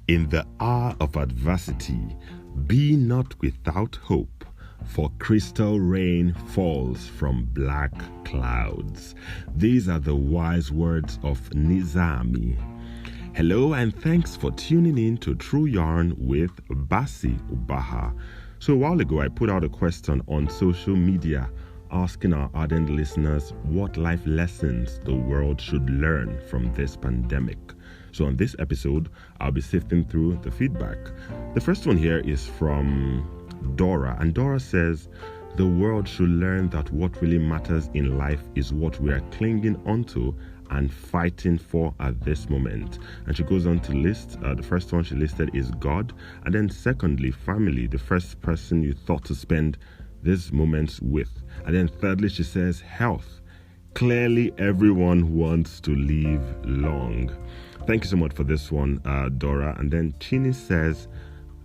In the hour of adversity, be not without hope, for crystal rain falls from black clouds. These are the wise words of Nizami. Hello and thanks for tuning in to True Yarn with Basi Ubaha. So a while ago, I put out a question on social media asking our ardent listeners what life lessons the world should learn from this pandemic. So on this episode, I'll be sifting through the feedback. The first one here is from Dora, and Dora says, the world should learn that what really matters in life is what we are clinging onto and fighting for at this moment. And she goes on to list, the first one she listed is God, and then secondly, family, the first person you thought to spend these moments with. And then thirdly, she says health. Clearly, everyone wants to live long. Thank you so much for this one, Dora. And then Chini says,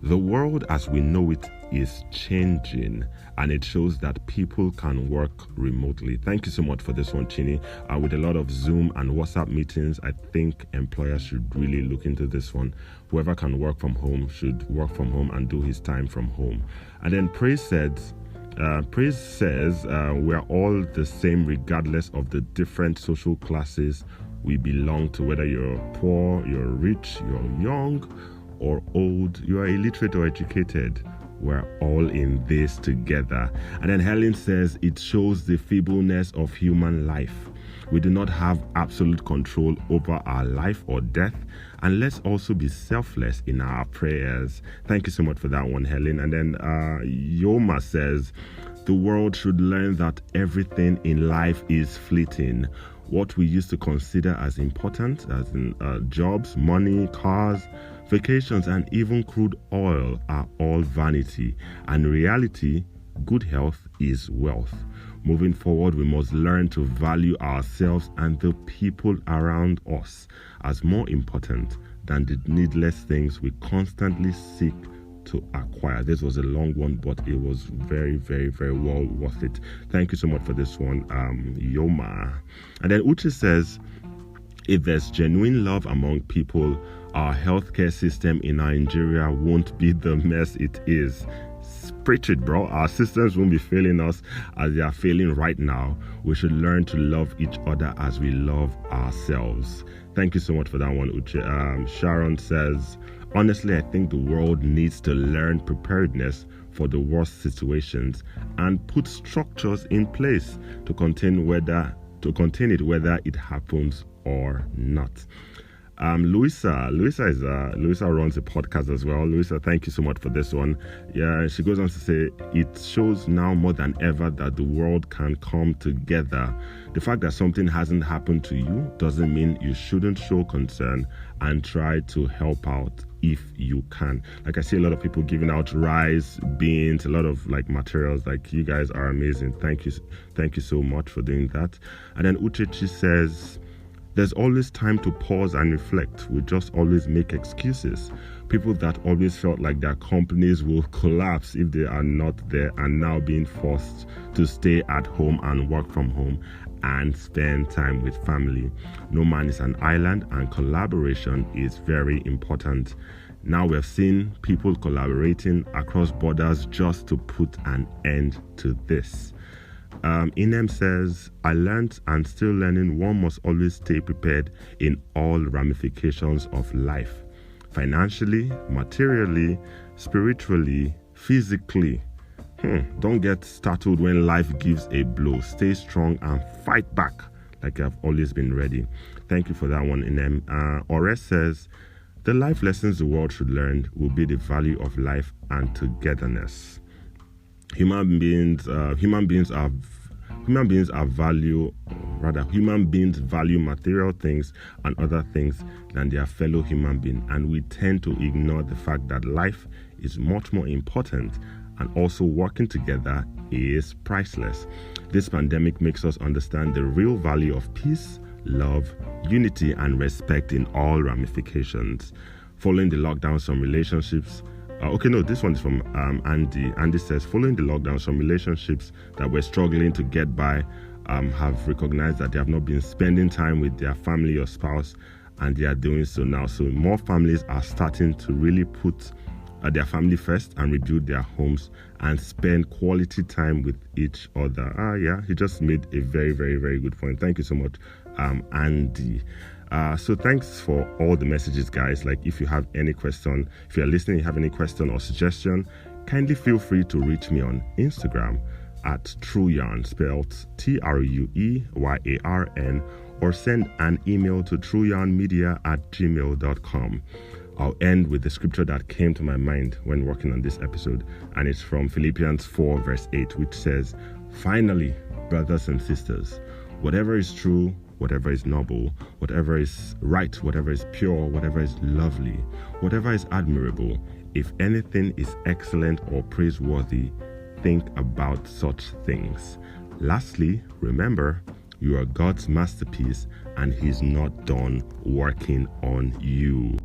the world as we know it is changing, and it shows that people can work remotely. Thank you so much for this one, Chini. With a lot of Zoom and WhatsApp meetings, I think employers should really look into this one. Whoever can work from home should work from home and do his time from home. And then Praise says, we're all the same regardless of the different social classes we belong to, whether you're poor, you're rich, you're young or old, you're illiterate or educated. We're all in this together. And then Helen says it shows the feebleness of human life. We do not have absolute control over our life or death, and let's also be selfless in our prayers. Thank you so much for that one, Helen. And then Yoma says, the world should learn that everything in life is fleeting. What we used to consider as important, as in jobs, money, cars, vacations, and even crude oil are all vanity. And in reality, good health is wealth. Moving forward, we must learn to value ourselves and the people around us as more important than the needless things we constantly seek to acquire. This was a long one, but it was very, very, very well worth it. Thank you so much for this one, Yoma. And then Uche says, if there's genuine love among people, our healthcare system in Nigeria won't be the mess it is. Preach it, bro. Our systems won't be failing us as they are failing right now. We should learn to love each other as we love ourselves. Thank you so much for that one, Uche. Sharon says, honestly, I think the world needs to learn preparedness for the worst situations and put structures in place to contain it whether it happens or not. Luisa runs a podcast as well. Luisa, thank you so much for this one. Yeah, she goes on to say, it shows now more than ever that the world can come together. The fact that something hasn't happened to you doesn't mean you shouldn't show concern and try to help out if you can. Like I see a lot of people giving out rice, beans, a lot of like materials. Like, you guys are amazing. Thank you so much for doing that. And then Uchechi says, there's always time to pause and reflect. We just always make excuses. People that always felt like their companies will collapse if they are not there are now being forced to stay at home and work from home and spend time with family. No man is an island, and collaboration is very important. Now we've seen people collaborating across borders just to put an end to this. Inem says, I learned and still learning one must always stay prepared in all ramifications of life. Financially, materially, spiritually, physically. Don't get startled when life gives a blow. Stay strong and fight back like I've always been ready. Thank you for that one, Inem. Ores says, the life lessons the world should learn will be the value of life and togetherness. Human beings value material things and other things than their fellow human being, and we tend to ignore the fact that life is much more important, and also working together is priceless. This pandemic makes us understand the real value of peace, love, unity, and respect in all ramifications. Following the lockdown, some relationships this one is from Andy. Andy says, following the lockdown, some relationships that were struggling to get by have recognized that they have not been spending time with their family or spouse and they are doing so now. So more families are starting to really put their family first and rebuild their homes and spend quality time with each other. Yeah, he just made a very, very, very good point. Thank you so much, Andy. So thanks for all the messages, guys. Like, if you have any question, if you're listening, you have any question or suggestion, kindly feel free to reach me on Instagram at TrueYarn, spelled TrueYarn, or send an email to trueyarnmedia@gmail.com. I'll end with the scripture that came to my mind when working on this episode, and it's from Philippians 4 verse 8, which says, "Finally, brothers and sisters, whatever is true, whatever is noble, whatever is right, whatever is pure, whatever is lovely, whatever is admirable, if anything is excellent or praiseworthy, think about such things. Lastly, remember, you are God's masterpiece and He's not done working on you."